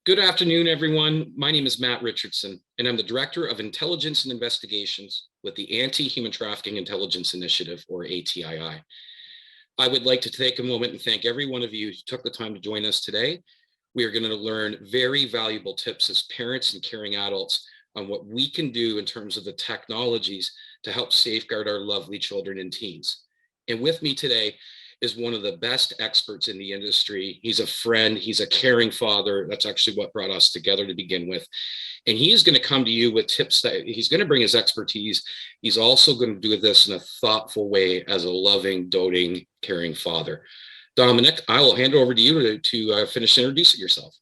Good afternoon, everyone. My name is Matt Richardson, and I'm the Director of Intelligence and Investigations with the Anti-Human Trafficking Intelligence Initiative, or ATII. I would like to take a moment and thank every one of you who took the time to join us today. We are going to learn very valuable tips as parents and caring adults on what we can do in terms of the technologies to help safeguard our lovely children and teens. And with me today is one of the best experts in the industry. He's a friend, he's a caring father. That's actually what brought us together to begin with. And he is going to come to you with tips that he's going to bring his expertise. He's also going to do this in a thoughtful way as a loving, doting, caring father. Dominick, I will hand it over to you to finish introducing yourself.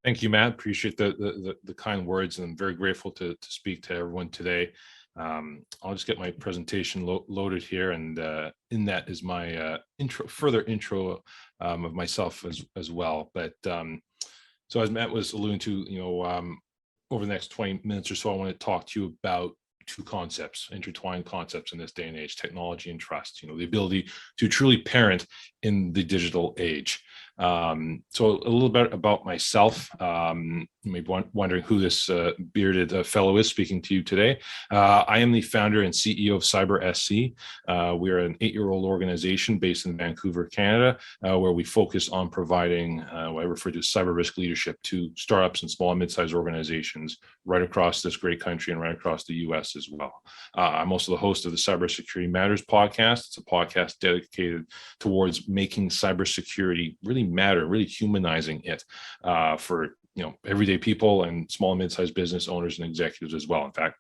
Thank you, Matt. Appreciate the kind words, and I'm very grateful to speak to everyone today. I'll just get my presentation loaded here, and in that is my further intro of myself as well. But so as Matt was alluding to, over the next 20 minutes or so, I want to talk to you about two concepts, intertwined concepts in this day and age: technology and trust. The ability to truly parent in the digital age. So a little bit about myself. You may be wondering who this bearded fellow is speaking to you today. I am the founder and CEO of cyberSC. We are an 8-year-old organization based in Vancouver, Canada, where we focus on providing what I refer to as cyber risk leadership to startups and small and mid-sized organizations right across this great country and right across the US as well. I'm also the host of the Cybersecurity Matters podcast. It's a podcast dedicated towards making cybersecurity really matter, really humanizing it for everyday people and small and mid-sized business owners and executives as well. In fact,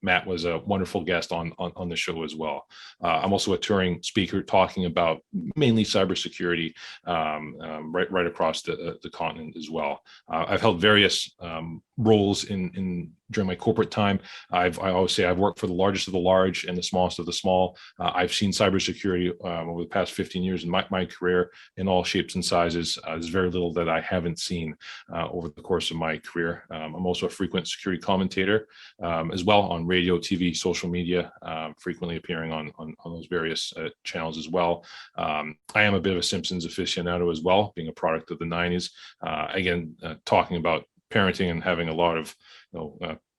Matt was a wonderful guest on the show as well. I'm also a touring speaker talking about mainly cybersecurity right across the continent as well. I've held various roles during my corporate time. I always say I've worked for the largest of the large and the smallest of the small. I've seen cybersecurity over the past 15 years in my career in all shapes and sizes. There's very little that I haven't seen over the course of my career. I'm also a frequent security commentator as well on radio, TV, social media, frequently appearing on those various channels as well. I am a bit of a Simpsons aficionado as well, being a product of the 90s. Again, talking about parenting and having a lot of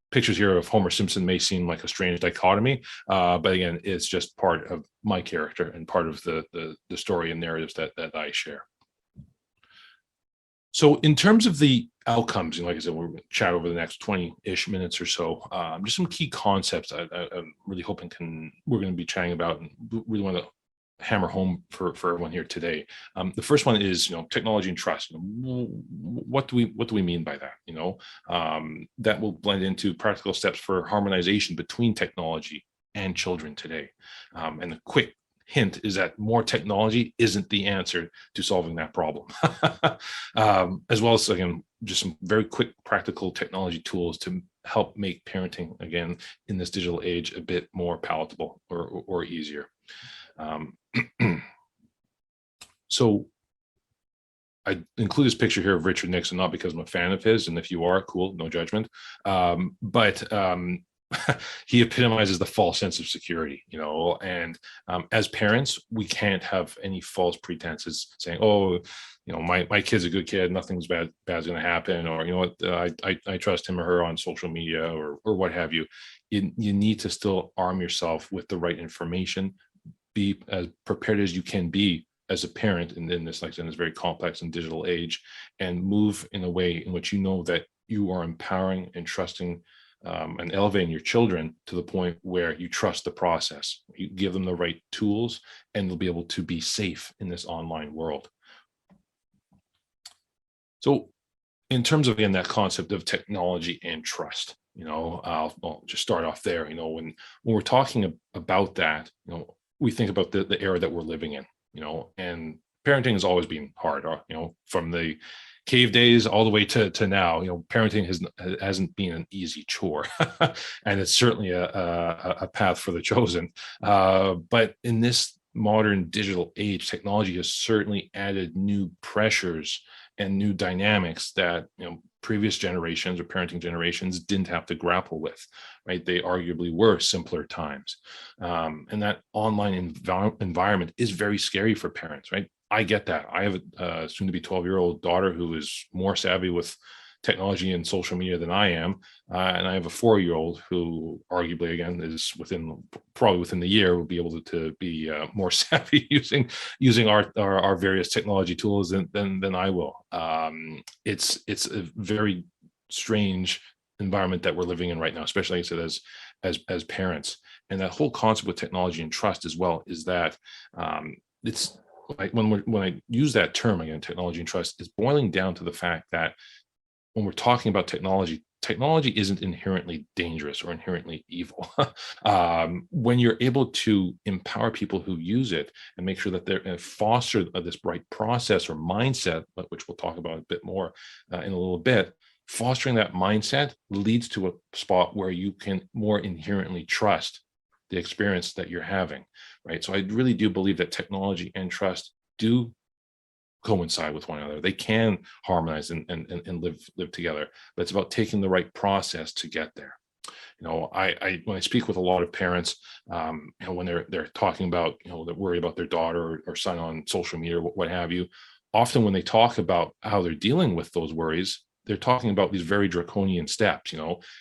pictures here of Homer Simpson may seem like a strange dichotomy, but again, it's just part of my character and part of the story and narratives that I share. So in terms of the outcomes, like I said, we're going to chat over the next 20-ish minutes or so. Just some key concepts I'm really hoping we're going to be chatting about and really want to hammer home for everyone here today. The first one is technology and trust. What do we mean by that? That will blend into practical steps for harmonization between technology and children today. And the quick hint is that more technology isn't the answer to solving that problem. As well as, again, just some very quick practical technology tools to help make parenting, again, in this digital age a bit more palatable or easier. So I include this picture here of Richard Nixon, not because I'm a fan of his, and if you are, cool, no judgment. But he epitomizes the false sense of security, and as parents, we can't have any false pretenses saying, oh, my kid's a good kid, nothing's bad's going to happen, or I trust him or her on social media or what have you. You need to still arm yourself with the right information, be as prepared as you can be as a parent in this very complex and digital age, and move in a way in which that you are empowering and trusting and elevating your children to the point where you trust the process. You give them the right tools, and they'll be able to be safe in this online world. So in terms of, again, that concept of technology and trust, I'll just start off there. When we're talking about that, we think about the era that we're living in, and parenting has always been hard, from the cave days all the way to now. Parenting hasn't been an easy chore, and it's certainly a path for the chosen. But in this modern digital age, technology has certainly added new pressures and new dynamics that previous generations or parenting generations didn't have to grapple with, right? They arguably were simpler times. And that online environment is very scary for parents, right? I get that. I have a soon to be 12-year-old daughter who is more savvy with technology and social media than I am. And I have a 4-year-old who arguably, again, is probably within the year will be able to be more savvy using our various technology tools than I will. It's a very strange environment that we're living in right now, especially, like I said, as parents. And that whole concept with technology and trust as well is that it's like when I use that term again, technology and trust, is boiling down to the fact that when we're talking about technology isn't inherently dangerous or inherently evil. When you're able to empower people who use it and make sure that they're foster this right process or mindset, which we'll talk about a bit more in a little bit, fostering that mindset leads to a spot where you can more inherently trust the experience that you're having, right? So I really do believe that technology and trust do coincide with one another. They can harmonize and live together, but it's about taking the right process to get there. I when I speak with a lot of parents, when they're talking about, they're worried about their daughter or son on social media, what have you, often when they talk about how they're dealing with those worries, they're talking about these very draconian steps,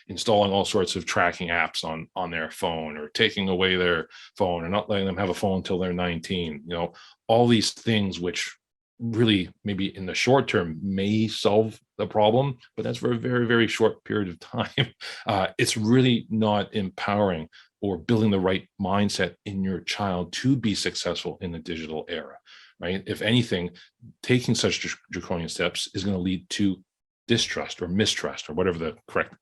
installing all sorts of tracking apps on their phone, or taking away their phone, or not letting them have a phone until they're 19, all these things which really maybe in the short term may solve the problem, but that's for a very, very short period of time. It's really not empowering or building the right mindset in your child to be successful in the digital era, right? If anything, taking such draconian steps is going to lead to distrust or mistrust or whatever the correct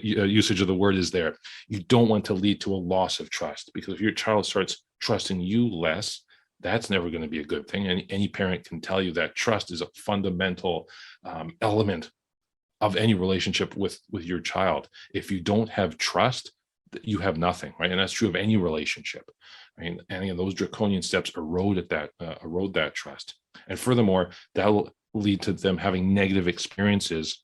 usage of the word is there. You don't want to lead to a loss of trust, because if your child starts trusting you less, that's never going to be a good thing. Any parent can tell you that trust is a fundamental element of any relationship with your child. If you don't have trust, you have nothing, right? And that's true of any relationship, right? And again, those draconian steps erode that trust. And furthermore, that will lead to them having negative experiences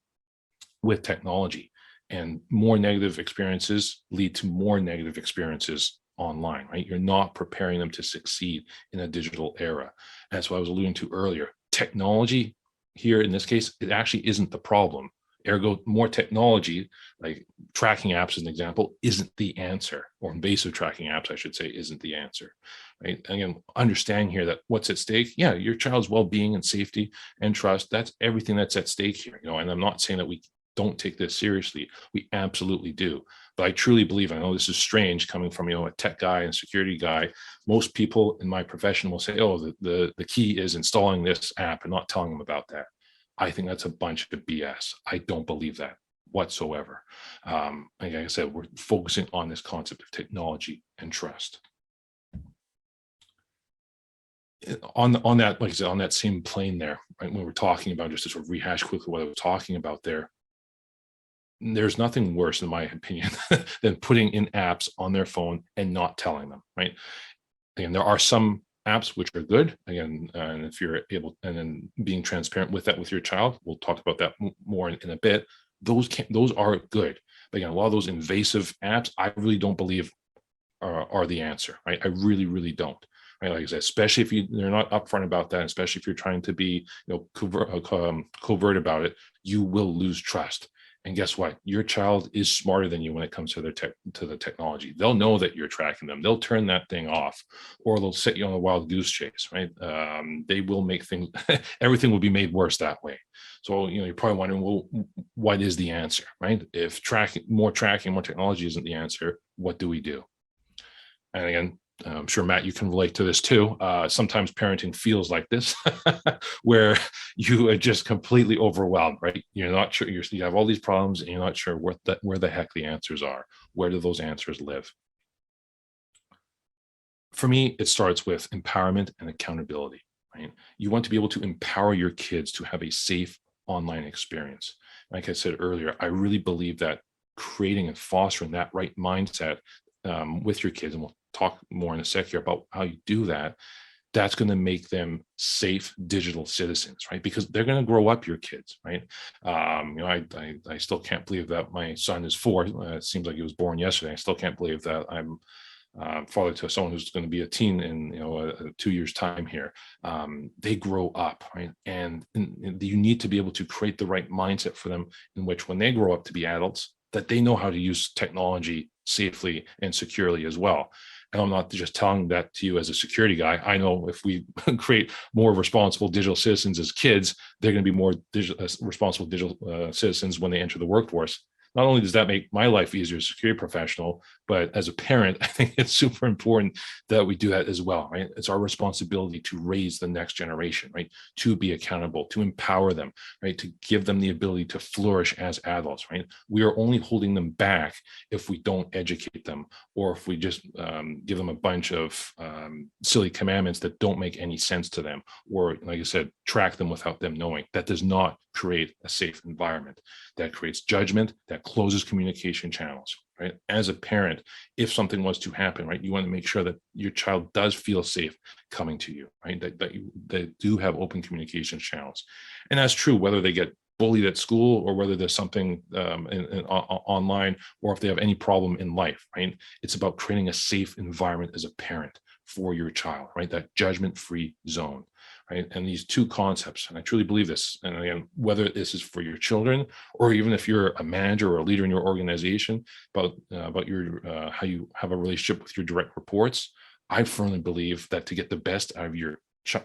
with technology, and more negative experiences lead to more negative experiences online, right? You're not preparing them to succeed in a digital era. And that's what I was alluding to earlier. Technology here, in this case, it actually isn't the problem. Ergo, more technology, like tracking apps as an example, isn't the answer, or invasive tracking apps, I should say, isn't the answer, right? Again, understanding here that what's at stake, yeah, your child's well-being and safety and trust, that's everything that's at stake here, and I'm not saying that we don't take this seriously. We absolutely do. But I truly believe, I know this is strange coming from, a tech guy and security guy, most people in my profession will say, oh, the key is installing this app and not telling them about that. I think that's a bunch of BS. I don't believe that whatsoever. Like I said, we're focusing on this concept of technology and trust. On that, like I said, on that same plane there, right, when we're talking about, just to sort of rehash quickly what I was talking about there, there's nothing worse, in my opinion, than putting in apps on their phone and not telling them, right? Again, there are some apps which are good, again, and if you're able, and then being transparent with that with your child, we'll talk about that more in a bit. Those are good. But again, a lot of those invasive apps, I really don't believe are the answer, right? I really, really don't. Right? Like I said, especially if they're not upfront about that, especially if you're trying to be, covert about it, you will lose trust. And guess what? Your child is smarter than you when it comes to the technology. They'll know that you're tracking them. They'll turn that thing off, or they'll set you on a wild goose chase, right? They will make things, everything will be made worse that way. So, you're probably wondering, well, what is the answer, right? If more technology isn't the answer, what do we do? And again, I'm sure, Matt, you can relate to this too. Sometimes parenting feels like this, where you are just completely overwhelmed, right? You're not sure, you have all these problems and you're not sure where the heck the answers are. Where do those answers live? For me, it starts with empowerment and accountability, right? You want to be able to empower your kids to have a safe online experience. Like I said earlier, I really believe that creating and fostering that right mindset with your kids, and we'll talk more in a sec here about how you do that, that's going to make them safe digital citizens, right? Because they're going to grow up, your kids, right? I still can't believe that my son is 4. It seems like he was born yesterday. I still can't believe that I'm father to someone who's going to be a teen in 2 years time here. They grow up, right? And you need to be able to create the right mindset for them, in which when they grow up to be adults, that they know how to use technology safely and securely as well. And I'm not just telling that to you as a security guy. I know if we create more responsible digital citizens as kids, they're going to be more responsible digital citizens when they enter the workforce. Not only does that make my life easier as a security professional, but as a parent, I think it's super important that we do that as well, right? It's our responsibility to raise the next generation, right? To be accountable, to empower them, right? To give them the ability to flourish as adults, right? We are only holding them back if we don't educate them, or if we just give them a bunch of silly commandments that don't make any sense to them, or, like I said, track them without them knowing. That does not create a safe environment. That creates judgment, that closes communication channels, right? As a parent, if something was to happen, right, you want to make sure that your child does feel safe coming to you, right? That do have open communication channels. And that's true whether they get bullied at school, or whether there's something online, or if they have any problem in life, right? It's about creating a safe environment as a parent for your child, right? That judgment-free zone, right? And these two concepts, and I truly believe this, and again, whether this is for your children, or even if you're a manager or a leader in your organization, about your how you have a relationship with your direct reports, I firmly believe that to get the best out of your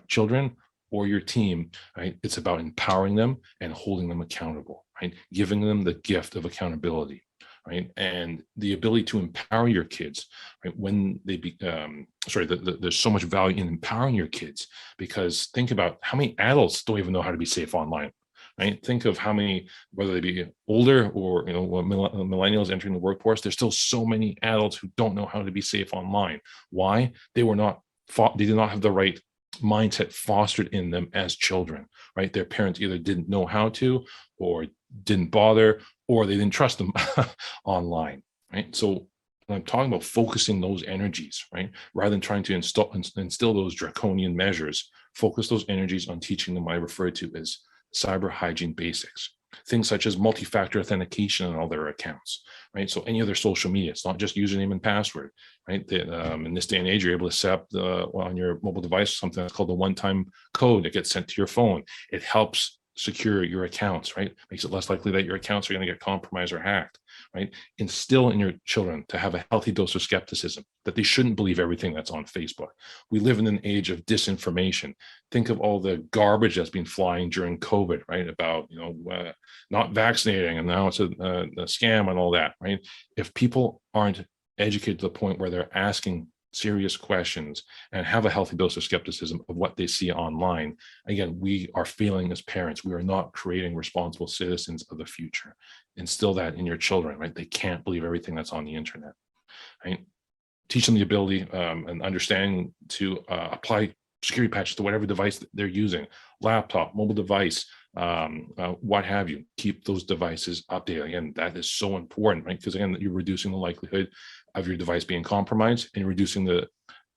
children or your team, right, it's about empowering them and holding them accountable, right? Giving them the gift of accountability, right? And the ability to empower your kids, right? When they there's so much value in empowering your kids, because think about how many adults don't even know how to be safe online, right? Think of how many, whether they be older or millennials entering the workforce, there's still so many adults who don't know how to be safe online. Why? They did not have the right mindset fostered in them as children, right? Their parents either didn't know how to, or didn't bother, or they didn't trust them online, right? So when I'm talking about focusing those energies, right, rather than trying to instill those draconian measures, focus those energies on teaching them what I refer to as cyber hygiene basics. Things such as multi-factor authentication on all their accounts, right? So any other social media, it's not just username and password, right? In this day and age, you're able to set up on your mobile device something that's called the one-time code that gets sent to your phone. It helps secure your accounts, right? Makes it less likely that your accounts are going to get compromised or hacked, right? Instill in your children to have a healthy dose of skepticism, that they shouldn't believe everything that's on Facebook. We live in an age of disinformation. Think of all the garbage that's been flying during COVID, right? About, not vaccinating, and now it's a scam and all that, right? If people aren't educated to the point where they're asking serious questions and have a healthy dose of skepticism of what they see online, again, we are failing as parents. We are not creating responsible citizens of the future. Instill that in your children, right? They can't believe everything that's on the internet, right? Teach them the ability and understanding to apply security patches to whatever device they're using, laptop, mobile device, what have you. Keep those devices updated. Again, that is so important, right? Because again, you're reducing the likelihood of your device being compromised, and reducing the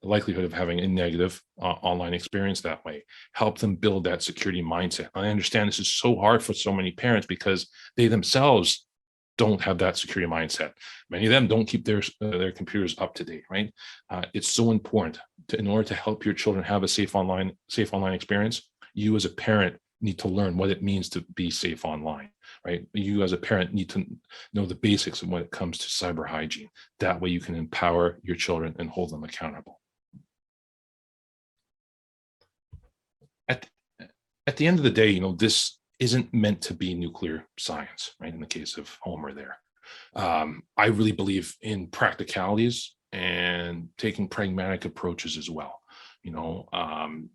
likelihood of having a negative online experience that way. Help them build that security mindset. I understand this is so hard for so many parents because they themselves don't have that security mindset. Many of them don't keep their computers up to date, right? It's so important in order to help your children have a safe online experience. You as a parent need to learn what it means to be safe online, right? You as a parent need to know the basics of when it comes to cyber hygiene. That way you can empower your children and hold them accountable. At the end of the day, this isn't meant to be nuclear science, right? In the case of Homer there. I really believe in practicalities and taking pragmatic approaches as well.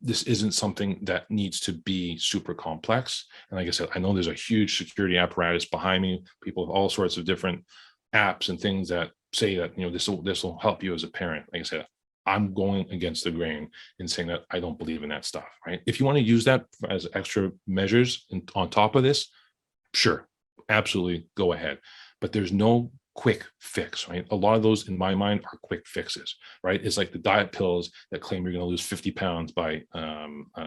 This isn't something that needs to be super complex. And like I said, I know there's a huge security apparatus behind me, people with all sorts of different apps and things that say that, this will help you as a parent. Like I said, I'm going against the grain in saying that I don't believe in that stuff, right? If you want to use that as extra measures on top of this, sure, absolutely go ahead. But there's no quick fix, right? A lot of those in my mind are quick fixes, right? It's like the diet pills that claim you're going to lose 50 pounds by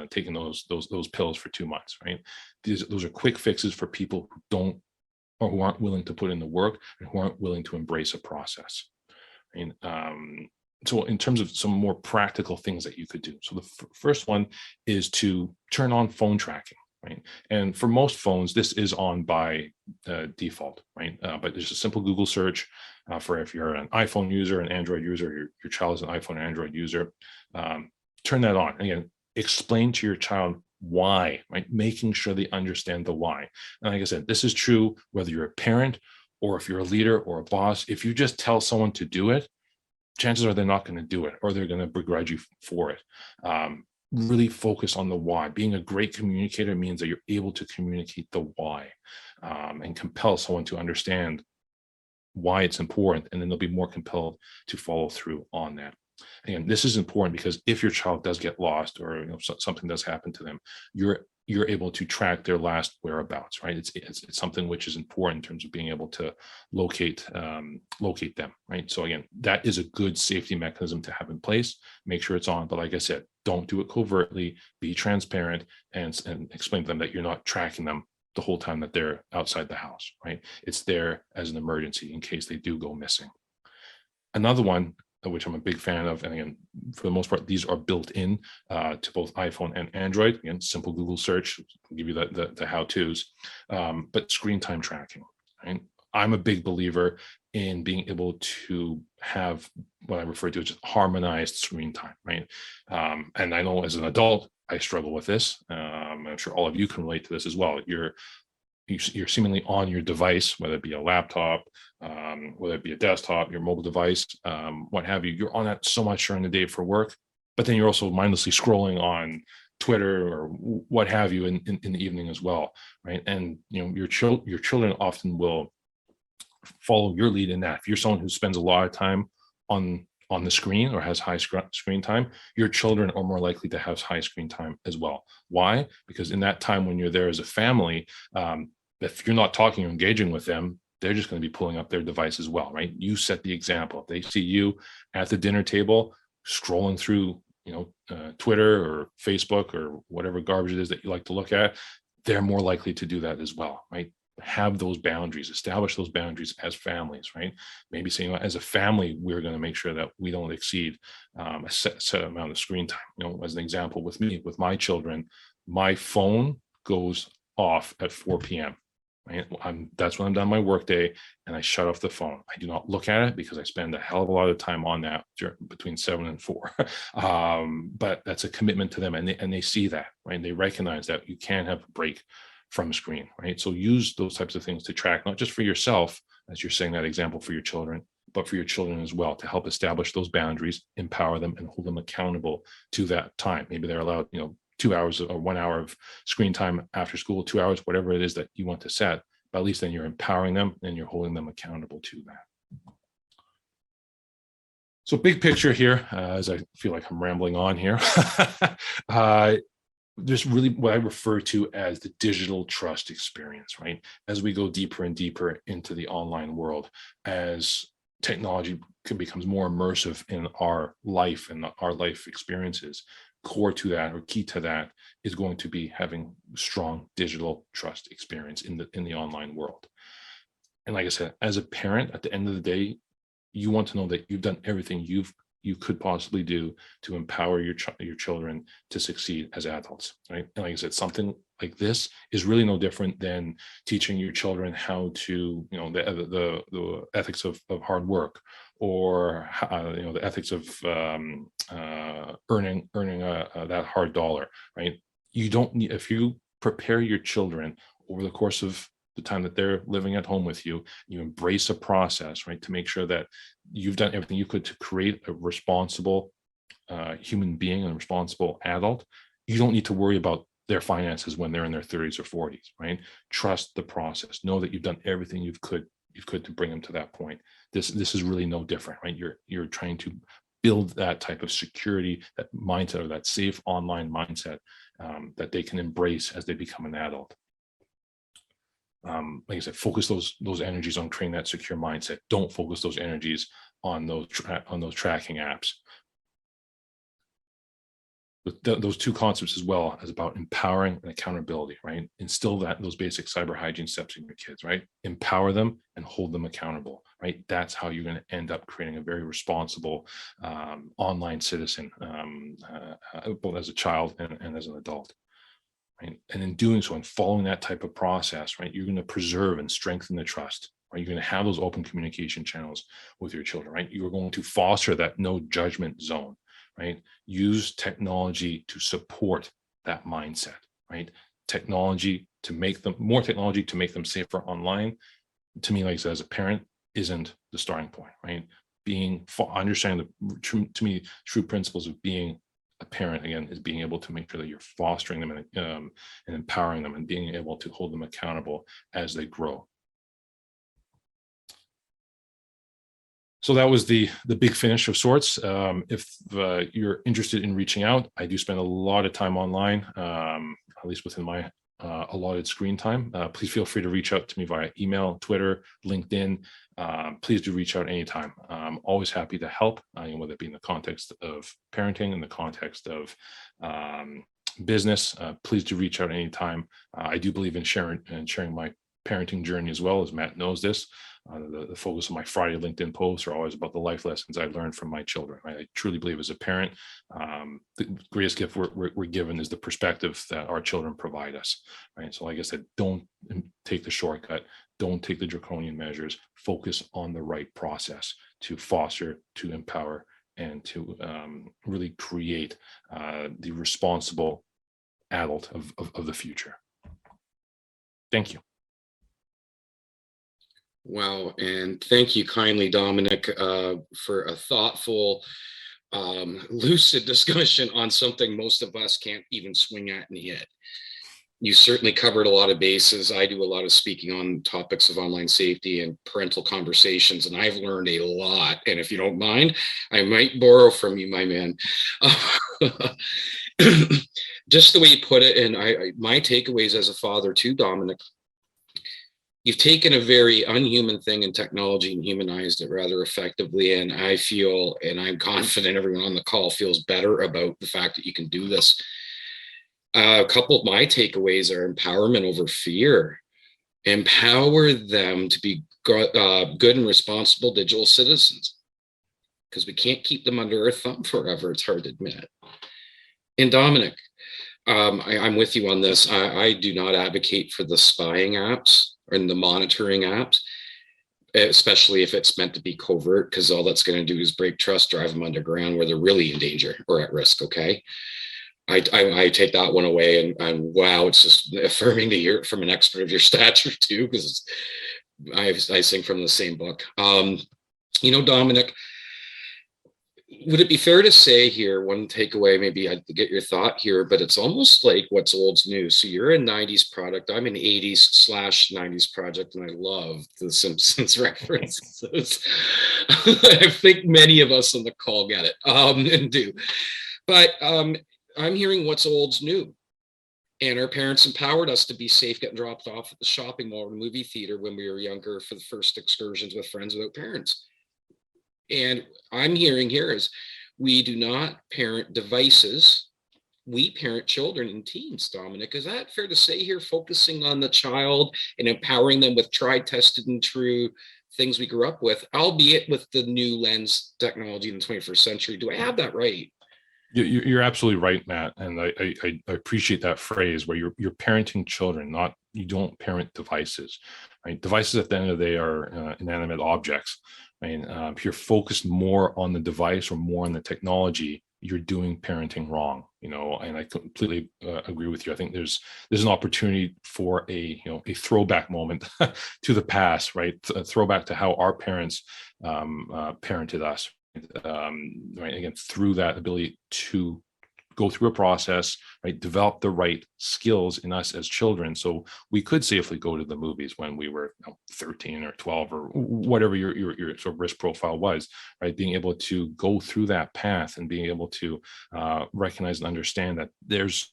taking those pills for 2 months, right? Those are quick fixes for people who don't, or who aren't willing to put in the work, and who aren't willing to embrace a process. So in terms of some more practical things that you could do. So the first one is to turn on phone tracking, right? And for most phones, this is on by default, right? But there's a simple Google search for if you're an iPhone user, an Android user, your child is an iPhone or Android user, turn that on. And again, explain to your child why, right? Making sure they understand the why. And like I said, this is true whether you're a parent or if you're a leader or a boss. If you just tell someone to do it, chances are they're not going to do it, or they're going to begrudge you for it. Really focus on the why. Being a great communicator means that you're able to communicate the why and compel someone to understand why it's important, and then they'll be more compelled to follow through on that. And this is important because if your child does get lost, or something does happen to them, you're able to track their last whereabouts, right? It's something which is important in terms of being able to locate them, right? So again, that is a good safety mechanism to have in place. Make sure it's on, but like I said, don't do it covertly. Be transparent and explain to them that you're not tracking them the whole time that they're outside the house, right? It's there as an emergency in case they do go missing. Another one, which I'm a big fan of, and again, for the most part, these are built in to both iPhone and Android. Again, simple Google search will give you the how-tos, but screen time tracking, right? I'm a big believer in being able to have what I refer to as harmonized screen time, right? And I know as an adult, I struggle with this. I'm sure all of you can relate to this as well. You're seemingly on your device, whether it be a laptop, whether it be a desktop, your mobile device, what have you. You're on that so much during the day for work, but then you're also mindlessly scrolling on Twitter or what have you in the evening as well, right? And your children often will follow your lead in that. If you're someone who spends a lot of time on the screen or has high screen time, your children are more likely to have high screen time as well. Why? Because in that time when you're there as a family, if you're not talking or engaging with them, they're just going to be pulling up their device as well, right? You set the example. If they see you at the dinner table scrolling through, Twitter or Facebook or whatever garbage it is that you like to look at, they're more likely to do that as well, right? Have those boundaries, establish those boundaries as families, right? Maybe saying as a family, we're going to make sure that we don't exceed a set amount of screen time. As an example, with me, with my children, my phone goes off at 4 p.m. Right? That's when I'm done my workday, and I shut off the phone. I do not look at it because I spend a hell of a lot of time on that between 7 and 4. But that's a commitment to them, and they see that, right? And they recognize that you can have a break from screen, right? So use those types of things to track, not just for yourself, as you're saying that example for your children, but for your children as well, to help establish those boundaries, empower them, and hold them accountable to that time. Maybe they're allowed, 2 hours or 1 hour of screen time after school, 2 hours, whatever it is that you want to set, but at least then you're empowering them and you're holding them accountable to that. So big picture here, as I feel like I'm rambling on here, there's really what I refer to as the digital trust experience, right? As we go deeper and deeper into the online world, as technology becomes more immersive in our life and our life experiences, core to that or key to that is going to be having strong digital trust experience in the online world. And like I said, as a parent, at the end of the day, you want to know that you've done everything you could possibly do to empower your children to succeed as adults, right? And like I said, something like this is really no different than teaching your children how to, the ethics of hard work, or the ethics of earning that hard dollar, right? You don't need, if you prepare your children over the course of the time that they're living at home with you, you embrace a process, right, to make sure that you've done everything you could to create a responsible human being and a responsible adult. You don't need to worry about their finances when they're in their 30s or 40s, right? Trust the process. Know that you've done everything you could to bring them to that point. This is really no different, right? You're trying to build that type of security, that mindset, or that safe online mindset that they can embrace as they become an adult. Like I said, focus those energies on creating that secure mindset. Don't focus those energies on those tracking apps. those two concepts as well as about empowering and accountability, right? Instill those basic cyber hygiene steps in your kids, right? Empower them and hold them accountable, right? That's how you're going to end up creating a very responsible online citizen, both as a child and as an adult. Right? And in doing so and following that type of process, right, you're going to preserve and strengthen the trust. Right? You're going to have those open communication channels with your children, right? You're going to foster that no judgment zone, right? Use technology to support that mindset, right? Technology to make them more technology to make them safer online. To me, like I said, as a parent, isn't the starting point, right? Understanding to me, true principles of being a parent, again, is being able to make sure that you're fostering them and empowering them and being able to hold them accountable as they grow. So that was the big finish of sorts. If you're interested in reaching out, I do spend a lot of time online, at least within my allotted screen time. Please feel free to reach out to me via email, Twitter, LinkedIn. Please do reach out anytime. I'm always happy to help, whether it be in the context of parenting, in the context of business. Please do reach out anytime. I do believe in sharing my parenting journey as well, as Matt knows this. The focus of my Friday LinkedIn posts are always about the life lessons I learned from my children. Right? I truly believe as a parent, the greatest gift we're given is the perspective that our children provide us. Right. So like I said, don't take the shortcut. Don't take the draconian measures. Focus on the right process to foster, to empower, and to really create the responsible adult of the future. Thank you. Wow, and thank you kindly, Dominick, for a thoughtful, lucid discussion on something most of us can't even swing at and hit. You certainly covered a lot of bases. I do a lot of speaking on topics of online safety and parental conversations, and I've learned a lot. And if you don't mind, I might borrow from you, my man. Just the way you put it, and my takeaways as a father too, Dominick, you've taken a very unhuman thing in technology and humanized it rather effectively. And I feel, and I'm confident everyone on the call feels better about the fact that you can do this. A couple of my takeaways are empowerment over fear. Empower them to be good and responsible digital citizens, because we can't keep them under our thumb forever. It's hard to admit. And Dominick, I'm with you on this. I do not advocate for the spying apps and the monitoring apps, especially if it's meant to be covert, because all that's going to do is break trust, drive them underground where they're really in danger or at risk. Okay. I take that one away, and wow, it's just affirming to hear it from an expert of your stature too, because I sing from the same book. Dominick, would it be fair to say here, one takeaway, maybe I'd get your thought here, but it's almost like what's old's new. So you're a 90s product. I'm an 80s/90s project, and I love the Simpsons references. I think many of us on the call get it and do. But I'm hearing what's old's new. And our parents empowered us to be safe getting dropped off at the shopping mall or movie theater when we were younger for the first excursions with friends without parents. And I'm hearing here is we do not parent devices. We parent children and teens, Dominick. Is that fair to say here, focusing on the child and empowering them with tried, tested, and true things we grew up with, albeit with the new lens technology in the 21st century? Do I have that right? You're absolutely right, Matt. And I appreciate that phrase where you're parenting children, not you don't parent devices, right? Devices at the end of the day are inanimate objects. I mean, if you're focused more on the device or more on the technology, you're doing parenting wrong, and I completely agree with you. I think there's an opportunity for a throwback moment to the past, right? A throwback to how our parents parented us. Right, again, through that ability to go through a process, right, develop the right skills in us as children, so we could safely go to the movies when we were 13 or 12 or whatever your sort of risk profile was, right? Being able to go through that path and being able to recognize and understand that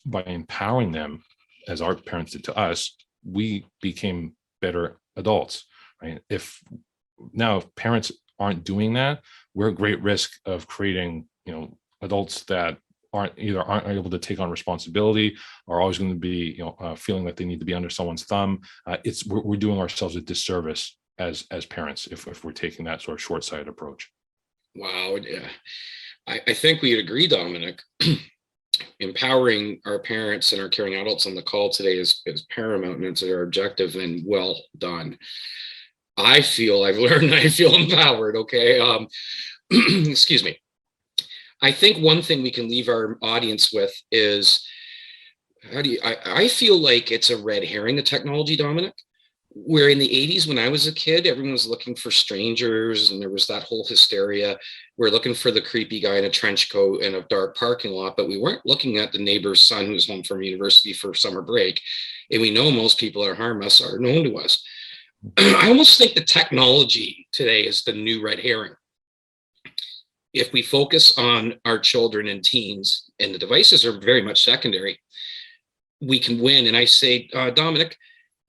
by empowering them, as our parents did to us, we became better adults, right? If parents aren't doing that, we're at great risk of creating, adults that aren't able to take on responsibility, are always going to be, feeling that they need to be under someone's thumb. We're doing ourselves a disservice as parents if we're taking that sort of short-sighted approach. Wow. Yeah. I think we'd agree, Dominic. Empowering our parents and our caring adults on the call today is paramount, and it's our objective, and well done. I feel I've learned, I feel empowered. Okay. Excuse me. I think one thing we can leave our audience with is, I feel like it's a red herring, the technology, Dominic, where in the 80s, when I was a kid, everyone was looking for strangers and there was that whole hysteria. We're looking for the creepy guy in a trench coat in a dark parking lot, but we weren't looking at the neighbor's son who's home from university for summer break. And we know most people that harm us are known to us. I almost think the technology today is the new red herring. If we focus on our children and teens, and the devices are very much secondary, we can win. And I say, Dominic,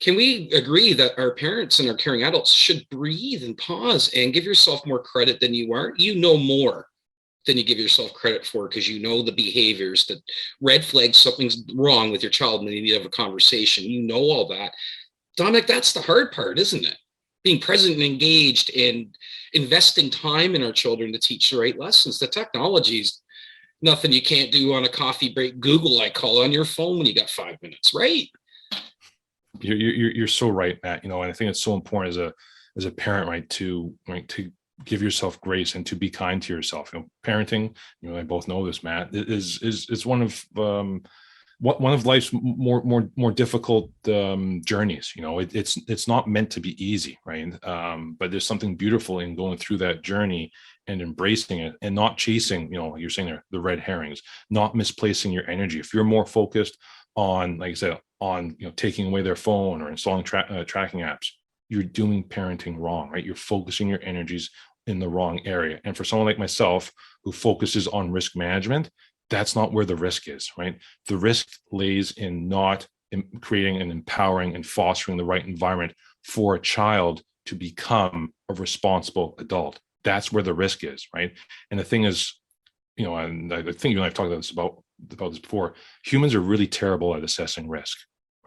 can we agree that our parents and our caring adults should breathe and pause and give yourself more credit than you are? You know more than you give yourself credit for, because you know the behaviors, that red flags, something's wrong with your child and they need to have a conversation. You know all that. Dominic, that's the hard part, isn't it? Being present and engaged and investing time in our children to teach the right lessons. The technology's nothing you can't do on a coffee break. Google, I call on your phone when you got 5 minutes, right? You're so right, Matt. And I think it's so important as a parent, right, to give yourself grace and to be kind to yourself. Parenting, I both know this, Matt, is one of life's more difficult journeys. It's not meant to be easy, right? But there's something beautiful in going through that journey and embracing it, and not chasing, like you're saying there, the red herrings, not misplacing your energy. If you're more focused on, like I said, on taking away their phone or installing tracking apps, you're doing parenting wrong, right? You're focusing your energies in the wrong area. And for someone like myself who focuses on risk management, that's not where the risk is, right? The risk lays in not creating and empowering and fostering the right environment for a child to become a responsible adult. That's where the risk is, right? And the thing is, and I think you and I've talked about this before, humans are really terrible at assessing risk,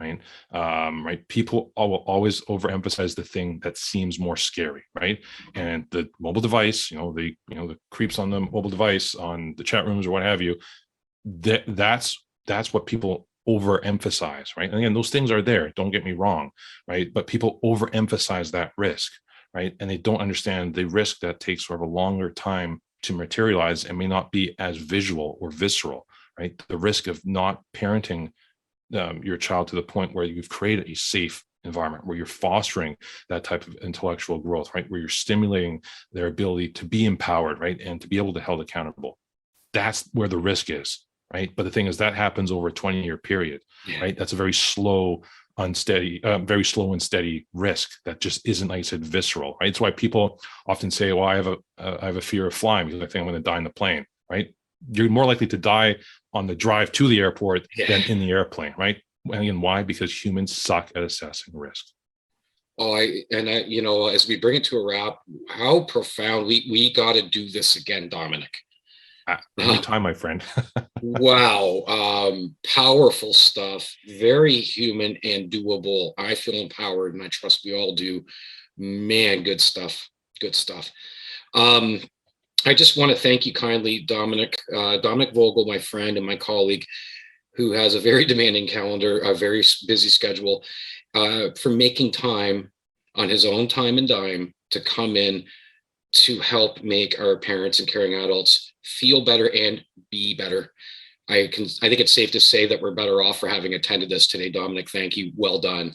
right? Right. People will always overemphasize the thing that seems more scary, right? And the mobile device, the creeps on the mobile device, on the chat rooms or what have you, that's what people overemphasize, right? And again, those things are there, don't get me wrong, right? But people overemphasize that risk, right? And they don't understand the risk that takes sort of a longer time to materialize and may not be as visual or visceral, right? The risk of not parenting your child to the point where you've created a safe environment, where you're fostering that type of intellectual growth, right? Where you're stimulating their ability to be empowered, right? And to be able to held accountable. That's where the risk is, right? But the thing is, that happens over a 20-year period, right? That's a very slow, unsteady, very slow and steady risk that just isn't, like I said, visceral, right? It's why people often say, well, I have a fear of flying because I think I'm going to die in the plane, right? You're more likely to die on the drive to the airport than in the airplane, right? And again, why? Because humans suck at assessing risk. As we bring it to a wrap, how profound, we got to do this again, Dominic. Anytime, my friend. Wow. Powerful stuff, very human and doable. I feel empowered, and I trust we all do. Man, good stuff. I just want to thank you kindly, Dominick Vogel, my friend and my colleague, who has a very demanding calendar, a very busy schedule, for making time on his own time and dime to come in to help make our parents and caring adults feel better and be better. I think it's safe to say that we're better off for having attended this today, Dominic. Thank you. Well done,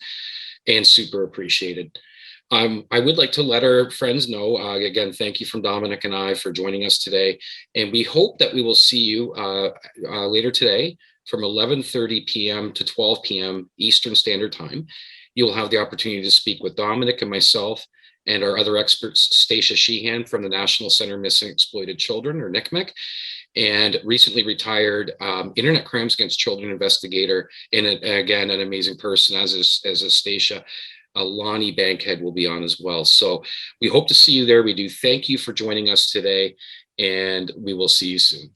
and super appreciated. I would like to let our friends know, again, thank you from Dominic and I for joining us today. And we hope that we will see you later today from 11:30 p.m. to 12 p.m. Eastern Standard Time. You'll have the opportunity to speak with Dominic and myself and our other experts, Stacia Sheehan from the National Center Missing Exploited Children, or NCMEC, and recently retired Internet Crimes Against Children investigator, and again, an amazing person, as is Stacia. Lonnie Bankhead will be on as well. So we hope to see you there. We do thank you for joining us today, and we will see you soon.